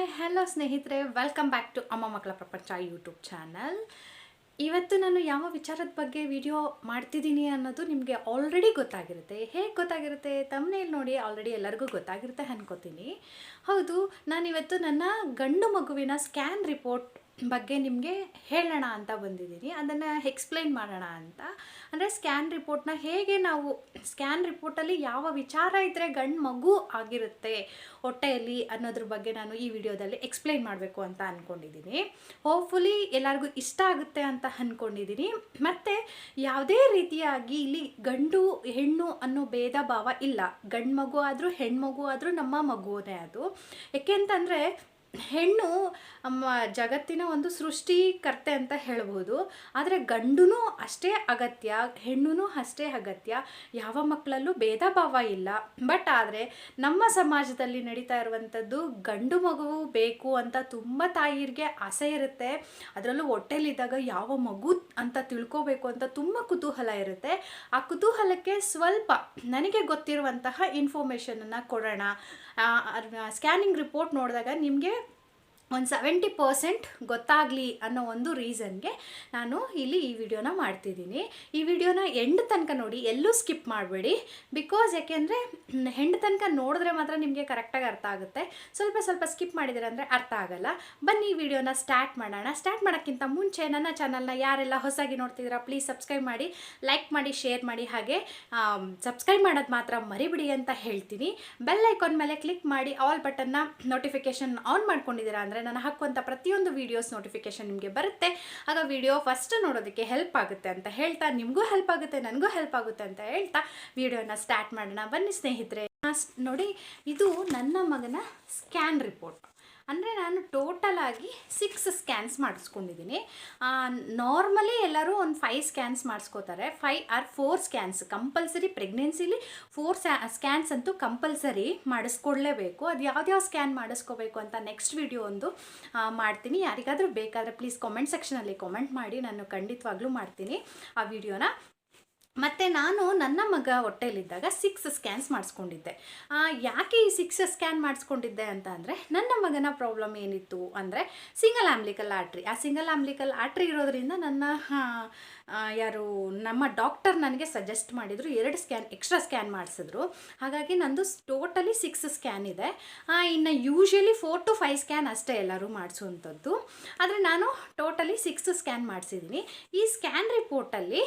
Hi hello ಸ್ನೇಹಿತರೆ, welcome back to ಅಮ್ಮ ಮಕ್ಕಳ ಪ್ರಪಂಚ ಯೂಟ್ಯೂಬ್ ಚಾನಲ್. ಇವತ್ತು ನಾನು ಯಾವ ವಿಚಾರದ ಬಗ್ಗೆ ವಿಡಿಯೋ ಮಾಡ್ತಿದ್ದೀನಿ ಅನ್ನೋದು ನಿಮಗೆ ಆಲ್ರೆಡಿ ಗೊತ್ತಾಗಿರುತ್ತೆ. ಹೇಗೆ ಗೊತ್ತಾಗಿರುತ್ತೆ? ತಮ್ಮನೇಲಿ ನೋಡಿ ಆಲ್ರೆಡಿ ಎಲ್ಲರಿಗೂ ಗೊತ್ತಾಗಿರುತ್ತೆ ಅನ್ಕೋತೀನಿ. ಹೌದು, ನಾನಿವತ್ತು ನನ್ನ ಗಂಡು ಮಗುವಿನ ಸ್ಕ್ಯಾನ್ ರಿಪೋರ್ಟ್ ಬಗ್ಗೆ ನಿಮಗೆ ಹೇಳೋಣ ಅಂತ ಬಂದಿದ್ದೀನಿ. ಅದನ್ನು ಎಕ್ಸ್ಪ್ಲೈನ್ ಮಾಡೋಣ ಅಂತ. ಅಂದರೆ ಸ್ಕ್ಯಾನ್ ರಿಪೋರ್ಟ್ನ ಹೇಗೆ ನಾವು ಸ್ಕ್ಯಾನ್ ರಿಪೋರ್ಟಲ್ಲಿ ಯಾವ ವಿಚಾರ ಇದ್ದರೆ ಗಂಡು ಮಗು ಆಗಿರುತ್ತೆ ಹೊಟ್ಟೆಯಲ್ಲಿ ಅನ್ನೋದ್ರ ಬಗ್ಗೆ ನಾನು ಈ ವಿಡಿಯೋದಲ್ಲಿ ಎಕ್ಸ್ಪ್ಲೈನ್ ಮಾಡಬೇಕು ಅಂತ ಅಂದ್ಕೊಂಡಿದ್ದೀನಿ. ಹೋಪ್ಫುಲಿ ಎಲ್ಲರಿಗೂ ಇಷ್ಟ ಆಗುತ್ತೆ ಅಂತ ಅಂದ್ಕೊಂಡಿದ್ದೀನಿ. ಮತ್ತು ಯಾವುದೇ ರೀತಿಯಾಗಿ ಇಲ್ಲಿ ಗಂಡು ಹೆಣ್ಣು ಅನ್ನೋ ಭೇದ ಭಾವ ಇಲ್ಲ. ಗಂಡು ಮಗು ಆದರೂ ಹೆಣ್ಮಗು ಆದರೂ ನಮ್ಮ ಮಗುವೇ ಅದು. ಏಕೆಂತಂದರೆ ಹೆಣ್ಣು ಜಗತ್ತಿನ ಒಂದು ಸೃಷ್ಟಿಕರ್ತೆ ಅಂತ ಹೇಳ್ಬೋದು. ಆದರೆ ಗಂಡು ಅಷ್ಟೇ ಅಗತ್ಯ, ಹೆಣ್ಣು ಅಷ್ಟೇ ಅಗತ್ಯ. ಯಾವ ಮಕ್ಕಳಲ್ಲೂ ಭೇದ ಭಾವ ಇಲ್ಲ. ಬಟ್ ಆದರೆ ನಮ್ಮ ಸಮಾಜದಲ್ಲಿ ನಡೀತಾ ಇರುವಂಥದ್ದು ಗಂಡು ಮಗು ಬೇಕು ಅಂತ ತುಂಬ ತಾಯಿಯರಿಗೆ ಆಸೆ ಇರುತ್ತೆ. ಅದರಲ್ಲೂ ಹೊಟ್ಟೆಲಿದ್ದಾಗ ಯಾವ ಮಗು ಅಂತ ತಿಳ್ಕೋಬೇಕು ಅಂತ ತುಂಬ ಕುತೂಹಲ ಇರುತ್ತೆ. ಆ ಕುತೂಹಲಕ್ಕೆ ಸ್ವಲ್ಪ ನನಗೆ ಗೊತ್ತಿರುವಂತಹ ಇನ್ಫಾರ್ಮೇಷನನ್ನು ಕೊಡೋಣ. ಸ್ಕ್ಯಾನಿಂಗ್ ರಿಪೋರ್ಟ್ ನೋಡಿದಾಗ ನಿಮಗೆ ಒಂದು 70% ಗೊತ್ತಾಗಲಿ ಅನ್ನೋ ಒಂದು ರೀಸನ್ಗೆ ನಾನು ಇಲ್ಲಿ ಈ ವಿಡಿಯೋನ ಮಾಡ್ತಿದ್ದೀನಿ. ಈ ವಿಡಿಯೋನ ಎಂಡ್ ತನಕ ನೋಡಿ, ಎಲ್ಲೂ ಸ್ಕಿಪ್ ಮಾಡಬೇಡಿ. ಬಿಕಾಸ್ ಯಾಕೆಂದರೆ ಎಂಡ್ ತನಕ ನೋಡಿದ್ರೆ ಮಾತ್ರ ನಿಮಗೆ ಕರೆಕ್ಟಾಗಿ ಅರ್ಥ ಆಗುತ್ತೆ. ಸ್ವಲ್ಪ ಸ್ಕಿಪ್ ಮಾಡಿದರೆ ಅಂದರೆ ಅರ್ಥ ಆಗಲ್ಲ. ಬನ್ನಿ ಈ ವಿಡಿಯೋನ ಸ್ಟಾರ್ಟ್ ಮಾಡೋಣ. ಸ್ಟಾರ್ಟ್ ಮಾಡೋಕ್ಕಿಂತ ಮುಂಚೆ ನನ್ನ ಚಾನಲ್ನ ಯಾರೆಲ್ಲ ಹೊಸದಾಗಿ ನೋಡ್ತಿದ್ದೀರಾ ಪ್ಲೀಸ್ ಸಬ್ಸ್ಕ್ರೈಬ್ ಮಾಡಿ, ಲೈಕ್ ಮಾಡಿ, ಶೇರ್ ಮಾಡಿ. ಹಾಗೆ ಸಬ್ಸ್ಕ್ರೈಬ್ ಮಾಡೋದು ಮಾತ್ರ ಮರಿಬಿಡಿ ಅಂತ ಹೇಳ್ತೀನಿ. ಬೆಲ್ ಐಕಾನ್ ಮೇಲೆ ಕ್ಲಿಕ್ ಮಾಡಿ ಆಲ್ ಬಟನ್ನ ನೋಟಿಫಿಕೇಷನ್ ಆನ್ ಮಾಡ್ಕೊಂಡಿದ್ದೀರಾ ಅಂದರೆ ನಾನು ಹಾಕುವಂಥ ಪ್ರತಿಯೊಂದು ವೀಡಿಯೋಸ್ ನೋಟಿಫಿಕೇಷನ್ ನಿಮಗೆ ಬರುತ್ತೆ. ಆಗ ವಿಡಿಯೋ ಫಸ್ಟ್ ನೋಡೋದಕ್ಕೆ ಹೆಲ್ಪ್ ಆಗುತ್ತೆ ಅಂತ ಹೇಳ್ತಾ, ನಿಮಗೂ ಹೆಲ್ಪ್ ಆಗುತ್ತೆ, ನನಗೂ ಹೆಲ್ಪ್ ಆಗುತ್ತೆ ಅಂತ ಹೇಳ್ತಾ ವಿಡಿಯೋನ ಸ್ಟಾರ್ಟ್ ಮಾಡೋಣ. ಬನ್ನಿ ಸ್ನೇಹಿತರೆ. ನೋಡಿ, ಇದು ನನ್ನ ಮಗನ ಸ್ಕ್ಯಾನ್ ರಿಪೋರ್ಟ್. ಅಂದರೆ ನಾನು ಟೋಟಲಾಗಿ 6 ಸ್ಕ್ಯಾನ್ಸ್ ಮಾಡಿಸ್ಕೊಂಡಿದ್ದೀನಿ. ನಾರ್ಮಲಿ ಎಲ್ಲರೂ ಒಂದು 5 ಸ್ಕ್ಯಾನ್ಸ್ ಮಾಡಿಸ್ಕೋತಾರೆ. 5 or 4 ಸ್ಕ್ಯಾನ್ಸ್ ಕಂಪಲ್ಸರಿ. ಪ್ರೆಗ್ನೆನ್ಸಿಲಿ 4 ಸ್ಕ್ಯಾನ್ಸ್ ಅಂತೂ ಕಂಪಲ್ಸರಿ ಮಾಡಿಸ್ಕೊಡ್ಲೇಬೇಕು. ಅದು ಯಾವ್ಯಾವ ಸ್ಕ್ಯಾನ್ ಮಾಡಿಸ್ಕೋಬೇಕು ಅಂತ ನೆಕ್ಸ್ಟ್ ವಿಡಿಯೋ ಒಂದು ಮಾಡ್ತೀನಿ. ಯಾರಿಗಾದರೂ ಬೇಕಾದರೆ ಪ್ಲೀಸ್ ಕಾಮೆಂಟ್ ಸೆಕ್ಷನಲ್ಲಿ ಕಾಮೆಂಟ್ ಮಾಡಿ, ನಾನು ಖಂಡಿತವಾಗ್ಲೂ ಮಾಡ್ತೀನಿ ಆ ವಿಡಿಯೋನ. ಮತ್ತು ನಾನು ನನ್ನ ಮಗ ಹೊಟ್ಟೆಯಲ್ಲಿದ್ದಾಗ 6 ಸ್ಕ್ಯಾನ್ಸ್ ಮಾಡಿಸ್ಕೊಂಡಿದ್ದೆ. ಯಾಕೆ ಈ 6 ಸ್ಕ್ಯಾನ್ ಮಾಡಿಸ್ಕೊಂಡಿದ್ದೆ ಅಂತ ಅಂದರೆ, ನನ್ನ ಮಗನ ಪ್ರಾಬ್ಲಮ್ ಏನಿತ್ತು ಅಂದರೆ ಸಿಂಗಲ್ ಆಂಬ್ಲಿಕಲ್ ಆರ್ಟ್ರಿ. ಆ ಸಿಂಗಲ್ ಆಂಬ್ಲಿಕಲ್ ಆರ್ಟ್ರಿ ಇರೋದ್ರಿಂದ ನಮ್ಮ ಡಾಕ್ಟರ್ ನನಗೆ ಸಜೆಸ್ಟ್ ಮಾಡಿದರು 2 ಎಕ್ಸ್ಟ್ರಾ ಸ್ಕ್ಯಾನ್ ಮಾಡಿಸಿದ್ರು. ಹಾಗಾಗಿ ನಂದು ಟೋಟಲಿ 6 ಸ್ಕ್ಯಾನ್ ಇದೆ. ಇನ್ನು ಯೂಶ್ವಲಿ 4 to 5 ಸ್ಕ್ಯಾನ್ ಅಷ್ಟೇ ಎಲ್ಲರೂ ಮಾಡಿಸುವಂಥದ್ದು. ಆದರೆ ನಾನು ಟೋಟಲಿ 6 ಸ್ಕ್ಯಾನ್ ಮಾಡಿಸಿದ್ದೀನಿ. ಈ ಸ್ಕ್ಯಾನ್ ರಿಪೋರ್ಟಲ್ಲಿ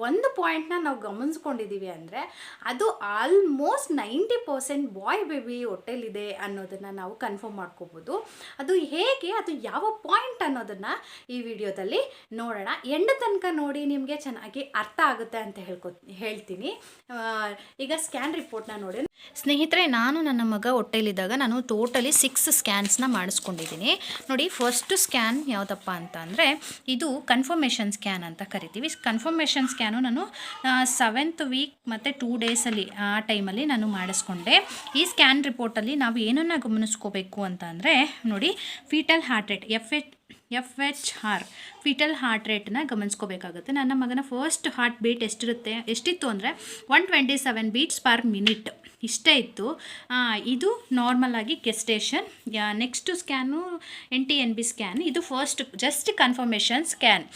ಒಂದು ಪಾಯಿಂಟ್ನ ನಾವು ಗಮನಿಸ್ಕೊಂಡಿದ್ದೀವಿ ಅಂದರೆ, ಅದು ಆಲ್ಮೋಸ್ಟ್ 90% ಬಾಯ್ ಬೇಬಿ ಹೊಟ್ಟೆಲಿದೆ ಅನ್ನೋದನ್ನು ನಾವು ಕನ್ಫರ್ಮ್ ಮಾಡ್ಕೋಬೋದು. ಅದು ಹೇಗೆ, ಅದು ಯಾವ ಪಾಯಿಂಟ್ ಅನ್ನೋದನ್ನು ಈ ವಿಡಿಯೋದಲ್ಲಿ ನೋಡೋಣ. ಎಂಡ್ ತನಕ ನೋಡಿ, ನಿಮಗೆ ಚೆನ್ನಾಗಿ ಅರ್ಥ ಆಗುತ್ತೆ ಅಂತ ಹೇಳ್ತೀನಿ. ಈಗ ಸ್ಕ್ಯಾನ್ ರಿಪೋರ್ಟ್ನ ನೋಡಿ ಸ್ನೇಹಿತರೆ. ನಾನು ನನ್ನ ಮಗ ಹೊಟ್ಟೆಲಿದ್ದಾಗ ನಾನು ಟೋಟಲಿ 6 ಸ್ಕ್ಯಾನ್ಸ್ನ ಮಾಡಿಸ್ಕೊಂಡಿದ್ದೀನಿ. ನೋಡಿ, ಫಸ್ಟ್ ಸ್ಕ್ಯಾನ್ ಯಾವುದಪ್ಪ ಅಂತ ಅಂದರೆ, ಇದು ಕನ್ಫರ್ಮೇಷನ್ ಸ್ಕ್ಯಾನ್ ಅಂತ ಕರಿತೀವಿ. ಕನ್ಫರ್ಮೇಷನ್ ಸ್ಕ್ಯಾನು ನಾನು 7th ವೀಕ್ ಮತ್ತು 2 ಡೇಸಲ್ಲಿ ಆ ಟೈಮಲ್ಲಿ ನಾನು ಮಾಡಿಸ್ಕೊಂಡೆ. ಈ ಸ್ಕ್ಯಾನ್ ರಿಪೋರ್ಟಲ್ಲಿ ನಾವು ಏನನ್ನು ಗಮನಿಸ್ಕೋಬೇಕು ಅಂತ ಅಂದರೆ, ನೋಡಿ, fetal heart rate FHR fetal heart ರೇಟನ್ನ ಗಮನಿಸ್ಕೋಬೇಕಾಗುತ್ತೆ. ನನ್ನ ಮಗನ ಫಸ್ಟ್ ಹಾರ್ಟ್ ಬೀಟ್ ಎಷ್ಟಿತ್ತು ಅಂದರೆ 127 ಬೀಟ್ಸ್ ಪರ್ ಮಿನಿಟ್ ಇಷ್ಟೇ ಇತ್ತು. ಇದು ನಾರ್ಮಲ್ ಆಗಿ gestation. Next scan NT-NB scan. ಇದು ಫಸ್ಟ್ ಜಸ್ಟ್ ಕನ್ಫರ್ಮೇಷನ್ ಸ್ಕ್ಯಾನ್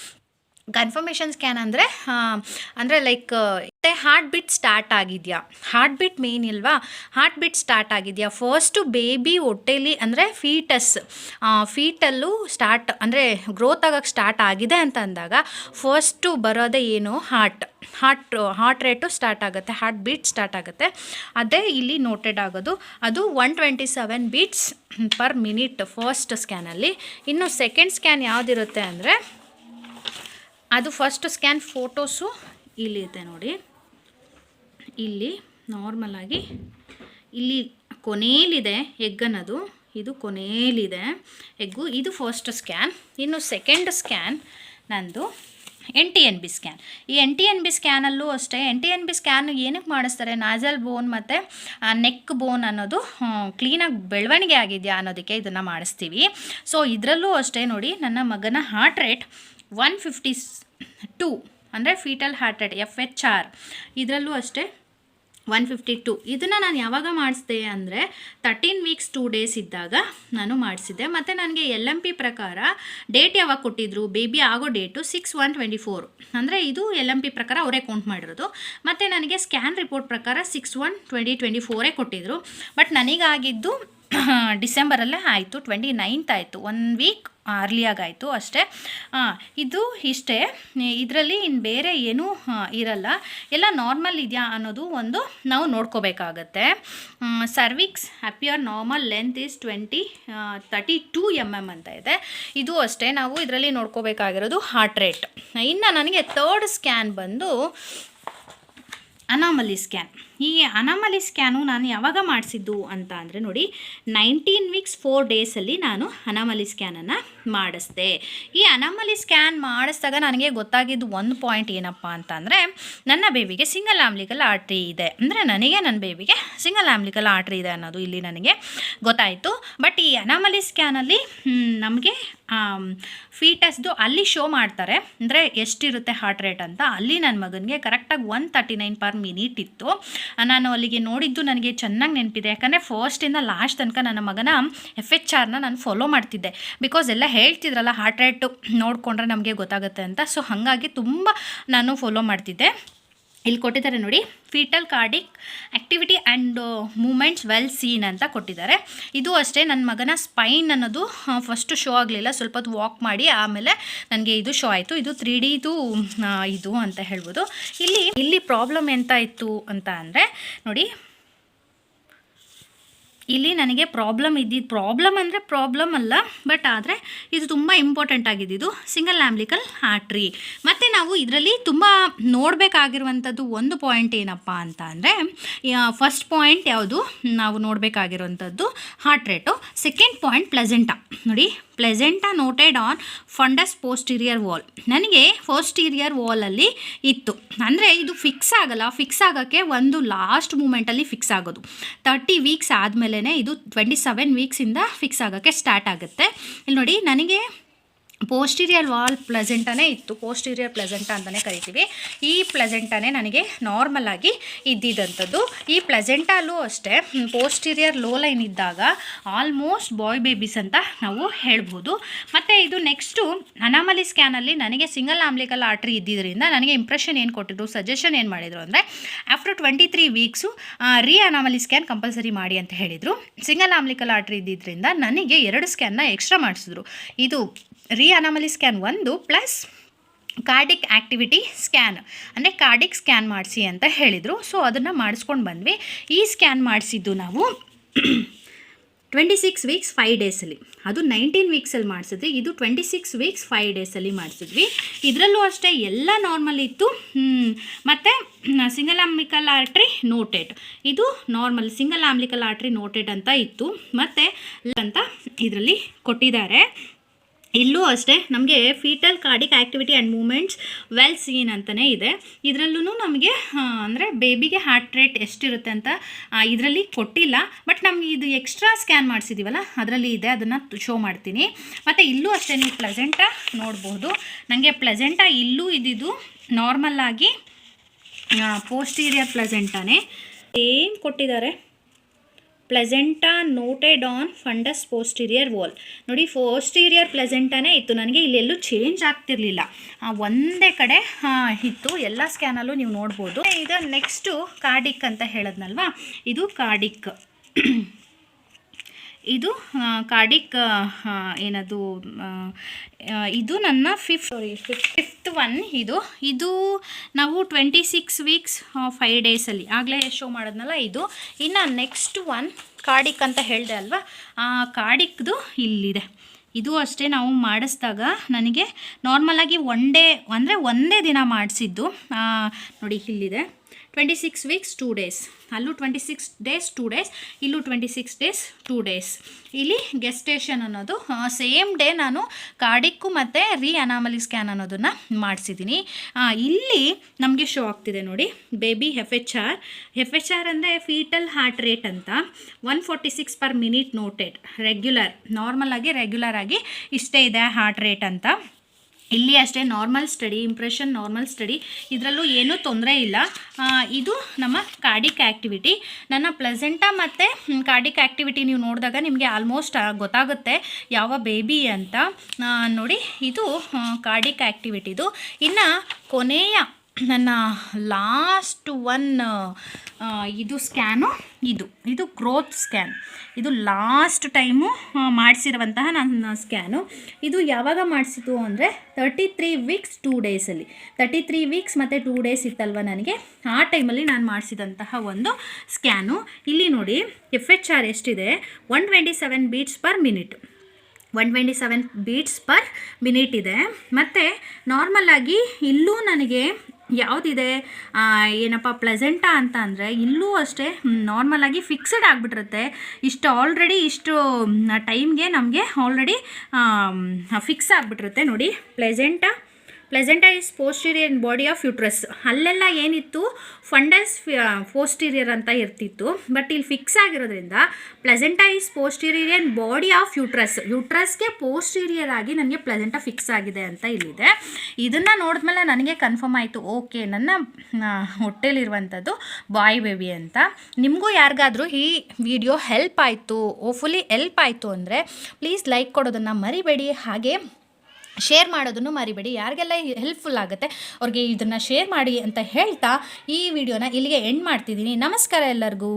ಅಂದರೆ ಲೈಕ್ ಹಾರ್ಟ್ ಬೀಟ್ ಸ್ಟಾರ್ಟ್ ಆಗಿದೆಯಾ, ಹಾರ್ಟ್ ಬೀಟ್ ಮೇನ್ ಇಲ್ವಾ, ಹಾರ್ಟ್ ಬೀಟ್ ಸ್ಟಾರ್ಟ್ ಆಗಿದೆಯಾ, ಫಸ್ಟು ಬೇಬಿ ಹೊಟ್ಟೆಲಿ ಅಂದರೆ ಫೀಟಲ್ಲು ಸ್ಟಾರ್ಟ್ ಅಂದರೆ ಗ್ರೋತ್ ಆಗೋಕ್ಕೆ ಸ್ಟಾರ್ಟ್ ಆಗಿದೆ ಅಂತ ಅಂದಾಗ ಫಸ್ಟು ಬರೋದೇ ಏನು, ಹಾರ್ಟ್ ರೇಟು ಸ್ಟಾರ್ಟ್ ಆಗುತ್ತೆ, ಹಾರ್ಟ್ ಬೀಟ್ ಸ್ಟಾರ್ಟ್ ಆಗುತ್ತೆ. ಅದೇ ಇಲ್ಲಿ ನೋಟೆಡ್ ಆಗೋದು. ಅದು 127 ಬೀಟ್ಸ್ ಪರ್ ಮಿನಿಟ್ ಫಸ್ಟ್ ಸ್ಕ್ಯಾನಲ್ಲಿ. ಇನ್ನು ಸೆಕೆಂಡ್ ಸ್ಕ್ಯಾನ್ ಯಾವುದಿರುತ್ತೆ ಅಂದರೆ, ಅದು ಫಸ್ಟ್ ಸ್ಕ್ಯಾನ್ ಫೋಟೋಸು ಇಲ್ಲಿದೆ ನೋಡಿ. ಇಲ್ಲಿ ನಾರ್ಮಲಾಗಿ ಇಲ್ಲಿ ಕೊನೆಯಲ್ಲಿದೆ ಎಗ್ ಅನ್ನೋದು, ಇದು ಕೊನೆಯಲ್ಲಿದೆ ಎಗ್ಗು. ಇದು ಫಸ್ಟ್ ಸ್ಕ್ಯಾನ್. ಇನ್ನು ಸೆಕೆಂಡ್ ಸ್ಕ್ಯಾನ್ ನಂದು NT-NB ಸ್ಕ್ಯಾನ್. ಈ NT-NB ಸ್ಕ್ಯಾನಲ್ಲೂ ಅಷ್ಟೇ. NT-NB ಸ್ಕ್ಯಾನ್ ಏನಕ್ಕೆ ಮಾಡಿಸ್ತಾರೆ, ನಾಜಲ್ ಬೋನ್ ಮತ್ತು ನೆಕ್ ಬೋನ್ ಅನ್ನೋದು ಕ್ಲೀನಾಗಿ ಬೆಳವಣಿಗೆ ಆಗಿದೆಯಾ ಅನ್ನೋದಕ್ಕೆ ಇದನ್ನು ಮಾಡಿಸ್ತೀವಿ. ಸೊ ಇದರಲ್ಲೂ ಅಷ್ಟೇ ನೋಡಿ, ನನ್ನ ಮಗನ ಹಾರ್ಟ್ ರೇಟ್ 152 ಅಂದರೆ ಫೀಟಲ್ ಹಾರ್ಟ್ ರೇಟ್ FHR. ಇದರಲ್ಲೂ ಅಷ್ಟೇ 152. ಇದನ್ನು ನಾನು ಯಾವಾಗ ಮಾಡಿಸಿದೆ ಅಂದರೆ 13 ವೀಕ್ಸ್ 2 ಡೇಸ್ ಇದ್ದಾಗ ನಾನು ಮಾಡಿಸಿದ್ದೆ. ಮತ್ತು ನನಗೆ LMP ಪ್ರಕಾರ ಡೇಟ್ ಯಾವಾಗ ಕೊಟ್ಟಿದ್ರು, ಬೇಬಿ ಆಗೋ ಡೇಟು 6/1/24. ಅಂದರೆ ಇದು LMP ಪ್ರಕಾರ ಅವರೇ ಕೌಂಟ್ ಮಾಡಿರೋದು. ಮತ್ತು ನನಗೆ ಸ್ಕ್ಯಾನ್ ರಿಪೋರ್ಟ್ ಪ್ರಕಾರ 6/1/2024 ಕೊಟ್ಟಿದ್ರು. ಬಟ್ ನನಗಾಗಿದ್ದು ಡಿಸೆಂಬರಲ್ಲೇ ಆಯಿತು, 29th ಆಯಿತು, 1 ವೀಕ್ ಅರ್ಲಿಯಾಗಾಯಿತು ಅಷ್ಟೇ. ಇದು ಇಷ್ಟೇ, ಇದರಲ್ಲಿ ಇನ್ನು ಬೇರೆ ಏನೂ ಇರಲ್ಲ, ಎಲ್ಲ ನಾರ್ಮಲ್ ಇದೆಯಾ ಅನ್ನೋದು ಒಂದು ನಾವು ನೋಡ್ಕೋಬೇಕಾಗತ್ತೆ. Cervix appear normal length is 32 mm ಅಂತ ಇದೆ. ಇದು ಅಷ್ಟೇ, ನಾವು ಇದರಲ್ಲಿ ನೋಡ್ಕೋಬೇಕಾಗಿರೋದು ಹಾರ್ಟ್ ರೇಟ್. ಇನ್ನು ನನಗೆ ಥರ್ಡ್ ಸ್ಕ್ಯಾನ್ ಬಂದು ಅನಾಮಲಿ ಸ್ಕ್ಯಾನ್. ಈ ಅನಾಮಲಿ ಸ್ಕ್ಯಾನು ನಾನು ಯಾವಾಗ ಮಾಡಿಸಿದ್ದು ಅಂತ ಅಂದರೆ ನೋಡಿ, 19 ವೀಕ್ಸ್ 4 ಡೇಸಲ್ಲಿ ನಾನು ಅನಾಮಲಿ ಸ್ಕ್ಯಾನನ್ನು ಮಾಡಿಸ್ದೆ. ಈ ಅನಾಮಲಿ ಸ್ಕ್ಯಾನ್ ಮಾಡಿಸಿದಾಗ ನನಗೆ ಗೊತ್ತಾಗಿದ್ದು ಒಂದು ಪಾಯಿಂಟ್ ಏನಪ್ಪ ಅಂತಂದರೆ, ನನ್ನ ಬೇಬಿಗೆ ಸಿಂಗಲ್ ಆಂಬ್ಲಿಕಲ್ ಆರ್ಟ್ರಿ ಇದೆ, ಅಂದರೆ ನನಗೆ ನನ್ನ ಬೇಬಿಗೆ ಸಿಂಗಲ್ ಆಂಬ್ಲಿಕಲ್ ಆರ್ಟ್ರಿ ಇದೆ ಅನ್ನೋದು ಇಲ್ಲಿ ನನಗೆ ಗೊತ್ತಾಯಿತು. ಬಟ್ ಈ ಅನಾಮಲಿ ಸ್ಕ್ಯಾನಲ್ಲಿ ನಮಗೆ ಫೀಟಸ್ದು ಅಲ್ಲಿ ಶೋ ಮಾಡ್ತಾರೆ, ಅಂದರೆ ಎಷ್ಟಿರುತ್ತೆ ಹಾರ್ಟ್ ರೇಟ್ ಅಂತ. ಅಲ್ಲಿ ನನ್ನ ಮಗನಿಗೆ ಕರೆಕ್ಟಾಗಿ 139/min ಇತ್ತು. ನಾನು ಅಲ್ಲಿಗೆ ನೋಡಿದ್ದು ನನಗೆ ಚೆನ್ನಾಗಿ ನೆನಪಿದೆ, ಯಾಕಂದರೆ ಫಸ್ಟಿಂದ ಲಾಸ್ಟ್ ತನಕ ನನ್ನ ಮಗನ FHRನ ನಾನು ಫಾಲೋ ಮಾಡ್ತಿದ್ದೆ. ಬಿಕಾಸ್ ಎಲ್ಲ ಹೇಳ್ತಿದ್ರಲ್ಲ ಹಾರ್ಟ್ ರೇಟು ನೋಡಿಕೊಂಡ್ರೆ ನಮಗೆ ಗೊತ್ತಾಗುತ್ತೆ ಅಂತ. ಸೊ ಹಾಗಾಗಿ ತುಂಬ ನಾನು ಫಾಲೋ ಮಾಡ್ತಿದ್ದೆ. ಇಲ್ಲಿ ಕೊಟ್ಟಿದ್ದಾರೆ ನೋಡಿ, foetal cardiac activity and movements well seen ಅಂತ ಕೊಟ್ಟಿದ್ದಾರೆ. ಇದು ಅಷ್ಟೇ, ನನ್ನ ಮಗನ ಸ್ಪೈನ್ ಅನ್ನೋದು ಫಸ್ಟು ಶೋ ಆಗಲಿಲ್ಲ, ಸ್ವಲ್ಪ ಹೊತ್ತು ವಾಕ್ ಮಾಡಿ ಆಮೇಲೆ ನನಗೆ ಇದು ಶೋ ಆಯಿತು. ಇದು 3Dದು ಇದು ಅಂತ ಹೇಳ್ಬೋದು. ಇಲ್ಲಿ ಪ್ರಾಬ್ಲಮ್ ಎಂತ ಇತ್ತು ಅಂತ ಅಂದರೆ ನೋಡಿ, ಇಲ್ಲಿ ನನಗೆ ಪ್ರಾಬ್ಲಮ್ ಅಂದರೆ ಪ್ರಾಬ್ಲಮ್ ಅಲ್ಲ, ಬಟ್ ಆದರೆ ಇದು ತುಂಬ ಇಂಪಾರ್ಟೆಂಟ್ ಆಗಿದ್ದು ಸಿಂಗಲ್ ಆಂಬ್ಲಿಕಲ್ ಆರ್ಟ್ರಿ. ಮತ್ತು ನಾವು ಇದರಲ್ಲಿ ತುಂಬ ನೋಡಬೇಕಾಗಿರುವಂಥದ್ದು ಒಂದು ಪಾಯಿಂಟ್ ಏನಪ್ಪ ಅಂತ ಅಂದರೆ, ಫಸ್ಟ್ ಪಾಯಿಂಟ್ ಯಾವುದು ನಾವು ನೋಡಬೇಕಾಗಿರುವಂಥದ್ದು heart rate. Second point placenta. ನೋಡಿ, placenta noted on fundus posterior wall. ನನಗೆ ಪೋಸ್ಟೀರಿಯರ್ ವಾಲಲ್ಲಿ ಇತ್ತು, ಅಂದರೆ ಇದು ಫಿಕ್ಸ್ ಆಗಲ್ಲ, ಫಿಕ್ಸ್ ಆಗೋಕ್ಕೆ ಒಂದು ಲಾಸ್ಟ್ ಮೂಮೆಂಟಲ್ಲಿ ಫಿಕ್ಸ್ ಆಗೋದು 30 ವೀಕ್ಸ್ ಆದಮೇಲೆ ಇದು 27 ವೀಕ್ಸಿಂದ ಫಿಕ್ಸ್ ಆಗೋಕ್ಕೆ ಸ್ಟಾರ್ಟ್ ಆಗುತ್ತೆ. ಇಲ್ಲಿ ನೋಡಿ, ನನಗೆ ಪೋಸ್ಟೀರಿಯರ್ ವಾಲ್ ಪ್ಲೆಸೆಂಟಾನೇ ಇತ್ತು, ಪೋಸ್ಟೀರಿಯರ್ ಪ್ಲೆಸೆಂಟಾ ಅಂತಲೇ ಕರಿತೀವಿ. ಈ ಪ್ಲೆಸೆಂಟಾನೇ ನನಗೆ ನಾರ್ಮಲ್ ಆಗಿ ಇದ್ದಿದ್ದಂಥದ್ದು. ಈ ಪ್ಲೆಸೆಂಟಲ್ಲೂ ಅಷ್ಟೇ ಪೋಸ್ಟೀರಿಯರ್ ಲೋ ಲೈನ್ ಇದ್ದಾಗ ಆಲ್ಮೋಸ್ಟ್ ಬಾಯ್ ಬೇಬೀಸ್ ಅಂತ ನಾವು ಹೇಳ್ಬೋದು. ಮತ್ತು ಇದು ನೆಕ್ಸ್ಟು ಅನಾಮಲಿ ಸ್ಕ್ಯಾನಲ್ಲಿ ನನಗೆ ಸಿಂಗಲ್ ಆಂಬ್ಲಿಕಲ್ ಆರ್ಟ್ರಿ ಇದ್ದಿದ್ದರಿಂದ ನನಗೆ ಇಂಪ್ರೆಷನ್ ಏನು ಕೊಟ್ಟಿದ್ರು, ಸಜೆಷನ್ ಏನು ಮಾಡಿದರು ಅಂದರೆ, ಆಫ್ಟರ್ 23 ವೀಕ್ಸು ಅನಾಮಲಿ ಸ್ಕ್ಯಾನ್ ಕಂಪಲ್ಸರಿ ಮಾಡಿ ಅಂತ ಹೇಳಿದರು. ಸಿಂಗಲ್ ಆಂಬ್ಲಿಕಲ್ ಆರ್ಟ್ರಿ ಇದ್ದಿದ್ದರಿಂದ ನನಗೆ 2 ಸ್ಕ್ಯಾನ್ನ ಎಕ್ಸ್ಟ್ರಾ ಮಾಡಿಸಿದ್ರು. ಇದು anomaly scan 1 plus cardiac activity scan, ಅಂದರೆ ಕಾರ್ಡಿಕ್ ಸ್ಕ್ಯಾನ್ ಮಾಡಿಸಿ ಅಂತ ಹೇಳಿದರು. ಸೊ ಅದನ್ನು ಮಾಡಿಸ್ಕೊಂಡು ಬಂದ್ವಿ. ಈ ಸ್ಕ್ಯಾನ್ ಮಾಡಿಸಿದ್ದು ನಾವು 26 ವೀಕ್ಸ್ 5 ಡೇಸಲ್ಲಿ, ಅದು 19 ವೀಕ್ಸಲ್ಲಿ ಮಾಡಿಸಿದ್ವಿ. ಇದು 26 ವೀಕ್ಸ್ 5 ಡೇಸಲ್ಲಿ ಮಾಡಿಸಿದ್ವಿ. ಇದರಲ್ಲೂ ಅಷ್ಟೇ ಎಲ್ಲ ನಾರ್ಮಲ್ ಇತ್ತು. ಮತ್ತು ಸಿಂಗಲ್ ಆಂಬ್ಲಿಕಲ್ ಆರ್ಟ್ರಿ ನೋಟೆಡ್, ಇದು normal single umbilical artery noted ಅಂತ ಇತ್ತು. ಮತ್ತು ಅಂತ ಇದರಲ್ಲಿ ಕೊಟ್ಟಿದ್ದಾರೆ. ಇಲ್ಲೂ ಅಷ್ಟೇ ನಮಗೆ foetal cardiac activity and movements well seen ಅಂತಲೇ ಇದೆ. ಇದರಲ್ಲೂ ನಮಗೆ ಅಂದರೆ ಬೇಬಿಗೆ ಹಾರ್ಟ್ ರೇಟ್ ಎಷ್ಟಿರುತ್ತೆ ಅಂತ ಇದರಲ್ಲಿ ಕೊಟ್ಟಿಲ್ಲ, ಬಟ್ ನಮಗೆ ಇದು ಎಕ್ಸ್ಟ್ರಾ ಸ್ಕ್ಯಾನ್ ಮಾಡಿಸಿದ್ದೀವಲ್ಲ ಅದರಲ್ಲಿ ಇದೆ, ಅದನ್ನು ಶೋ ಮಾಡ್ತೀನಿ. ಮತ್ತು ಇಲ್ಲೂ ಅಷ್ಟೇ ನೀವು ಪ್ಲೆಸೆಂಟಾ ನೋಡ್ಬೋದು. ನನಗೆ ಪ್ಲೆಸೆಂಟಾ ಇಲ್ಲೂ ಇದ್ದಿದ್ದು ನಾರ್ಮಲ್ಲಾಗಿ ಪೋಸ್ಟೀರಿಯರ್ ಪ್ಲೆಸೆಂಟಾನೇ ಏನು ಕೊಟ್ಟಿದ್ದಾರೆ. Placenta noted on fundus posterior wall. ನೋಡಿ, ಪೋಸ್ಟೀರಿಯರ್ ಪ್ಲೆಸೆಂಟಾನೇ ಇತ್ತು, ನನಗೆ ಇಲ್ಲೆಲ್ಲೂ ಚೇಂಜ್ ಆಗ್ತಿರಲಿಲ್ಲ, ಒಂದೇ ಕಡೆ ಇತ್ತು. ಎಲ್ಲ ಸ್ಕ್ಯಾನಲ್ಲೂ ನೀವು ನೋಡ್ಬೋದು. ಇದು ನೆಕ್ಸ್ಟು ಕಾರ್ಡಿಕ್ ಅಂತ ಹೇಳದ್ನಲ್ವಾ, ಇದು ಕಾರ್ಡಿಕ್. ಇದು ಕಾರ್ಡಿಕ್ ಏನದು, ಇದು ನನ್ನ ಫಿಫ್ತ್ ಒನ್. ಇದು ನಾವು 26 ವೀಕ್ಸ್ 5 ಡೇಸಲ್ಲಿ ಆಗಲೇ ಶೋ ಮಾಡೋದ್ನಲ್ಲ ಇದು. ಇನ್ನು ನೆಕ್ಸ್ಟ್ ಒನ್ ಕಾರ್ಡಿಕ್ ಅಂತ ಹೇಳಿದೆ ಅಲ್ವಾ, ಕಾರ್ಡಿಕ್ದು ಇಲ್ಲಿದೆ. ಇದು ಅಷ್ಟೇ, ನಾವು ಮಾಡಿಸಿದಾಗ ನನಗೆ ನಾರ್ಮಲಾಗಿ ಒಂದೇ ದಿನ ಮಾಡಿಸಿದ್ದು. ನೋಡಿ ಇಲ್ಲಿದೆ 26 ವೀಕ್ಸ್ 2 ಡೇಸ್, ಅಲ್ಲೂ 26 ಡೇಸ್ 2 ಡೇಸ್, ಇಲ್ಲೂ 26 ಡೇಸ್ 2 ಡೇಸ್. ಇಲ್ಲಿ ಗೆಸ್ಟೇಷನ್ ಅನ್ನೋದು ಸೇಮ್ ಡೇ ನಾನು ಕಾರ್ಡಿಕ್ಕು ಮತ್ತು ಅನಾಮಲಿ ಸ್ಕ್ಯಾನ್ ಅನ್ನೋದನ್ನು ಮಾಡಿಸಿದ್ದೀನಿ. ಇಲ್ಲಿ ನಮಗೆ ಶೋ ಆಗ್ತಿದೆ ನೋಡಿ, ಬೇಬಿ FHR ಅಂದರೆ ಫೀಟಲ್ ಹಾರ್ಟ್ ರೇಟ್ ಅಂತ 146/min ನೋಟೆಡ್. ರೆಗ್ಯುಲರ್ ಆಗಿ ಇಷ್ಟೇ ಇದೆ ಹಾರ್ಟ್ ರೇಟ್ ಅಂತ. ಇಲ್ಲಿ ಅಷ್ಟೇ normal study, impression normal study, ಇದರಲ್ಲೂ ಏನೂ ತೊಂದರೆ ಇಲ್ಲ. ಇದು ನಮ್ಮ ಕಾರ್ಡಿಕ್ ಆ್ಯಕ್ಟಿವಿಟಿ. ನನ್ನ ಪ್ಲೆಸೆಂಟಾ ಮತ್ತು ಕಾರ್ಡಿಕ್ ಆ್ಯಕ್ಟಿವಿಟಿ ನೀವು ನೋಡಿದಾಗ ನಿಮಗೆ ಆಲ್ಮೋಸ್ಟ್ ಗೊತ್ತಾಗುತ್ತೆ ಯಾವ ಬೇಬಿ ಅಂತ. ನೋಡಿ, ಇದು ಕಾರ್ಡಿಕ್ ಆ್ಯಕ್ಟಿವಿಟಿದು. ಇನ್ನು ಕೊನೆಯ ನನ್ನ ಲಾಸ್ಟ್ ಒನ್ ಇದು ಸ್ಕ್ಯಾನು, ಇದು ಗ್ರೋತ್ ಸ್ಕ್ಯಾನ್. ಇದು ಲಾಸ್ಟ್ ಟೈಮು ಮಾಡಿಸಿರುವಂತಹ ನನ್ನ ಸ್ಕ್ಯಾನು. ಇದು ಯಾವಾಗ ಮಾಡಿಸಿತು ಅಂದರೆ 33 ವೀಕ್ಸ್ 2 ಡೇಸಲ್ಲಿ, 33 ವೀಕ್ಸ್ ಮತ್ತು 2 ಡೇಸ್ ಇತ್ತಲ್ವ ನನಗೆ, ಆ ಟೈಮಲ್ಲಿ ನಾನು ಮಾಡಿಸಿದಂತಹ ಒಂದು ಸ್ಕ್ಯಾನು. ಇಲ್ಲಿ ನೋಡಿ FHR ಎಷ್ಟಿದೆ, 127 beats per minute, 127 beats per minute ಇದೆ. ಮತ್ತು ನಾರ್ಮಲಾಗಿ ಇಲ್ಲೂ ನನಗೆ ಯಾವುದಿದೆ ಏನಪ್ಪ ಪ್ಲೆಸೆಂಟಾ ಅಂತ ಅಂದರೆ, ಇಲ್ಲೂ ಅಷ್ಟೇ ನಾರ್ಮಲಾಗಿ ಫಿಕ್ಸಡ್ ಆಗಿಬಿಟ್ಟಿರುತ್ತೆ. ಆಲ್ರೆಡಿ ಇಷ್ಟು ಟೈಮ್ಗೆ ನಮಗೆ ಆಲ್ರೆಡಿ ಫಿಕ್ಸ್ ಆಗಿಬಿಟ್ಟಿರುತ್ತೆ. ನೋಡಿ, placenta is posterior in body of uterus. ಅಲ್ಲೆಲ್ಲ ಏನಿತ್ತು ಫಂಡಸ್ ಪೋಸ್ಟೀರಿಯರ್ ಅಂತ ಇರ್ತಿತ್ತು, ಬಟ್ ಇಲ್ಲಿ ಫಿಕ್ಸ್ ಆಗಿರೋದ್ರಿಂದ placenta is posterior in body of ಯೂಟ್ರಸ್ಗೆ ಪೋಸ್ಟೀರಿಯರ್ ಆಗಿ ನನಗೆ ಪ್ಲೆಸೆಂಟಾ ಫಿಕ್ಸ್ ಆಗಿದೆ ಅಂತ ಇಲ್ಲಿದೆ. ಇದನ್ನು ನೋಡಿದ್ಮೇಲೆ ನನಗೆ ಕನ್ಫರ್ಮ್ ಆಯಿತು, ಓಕೆ ನನ್ನ ಹೊಟ್ಟೆಲಿರುವಂಥದ್ದು ಬಾಯ್ ಬೇಬಿ ಅಂತ. ನಿಮಗೂ ಯಾರಿಗಾದರೂ ಈ ವಿಡಿಯೋ ಹೆಲ್ಪ್ ಆಯಿತು, ಹೋಪ್ಫುಲಿ ಹೆಲ್ಪ್ ಆಯಿತು ಅಂದರೆ ಪ್ಲೀಸ್ ಲೈಕ್ ಕೊಡೋದನ್ನು ಮರಿಬೇಡಿ, ಹಾಗೆ ಶೇರ್ ಮಾಡೋದನ್ನು ಮರಿಬೇಡಿ. ಯಾರಿಗೆಲ್ಲ ಹೆಲ್ಪ್ಫುಲ್ ಆಗುತ್ತೆ ಅವ್ರಿಗೆ ಇದನ್ನು ಶೇರ್ ಮಾಡಿ ಅಂತ ಹೇಳ್ತಾ ಈ ವಿಡಿಯೋನ ಇಲ್ಲಿಗೆ ಎಂಡ್ ಮಾಡ್ತಿದ್ದೀನಿ. ನಮಸ್ಕಾರ ಎಲ್ಲರಿಗೂ.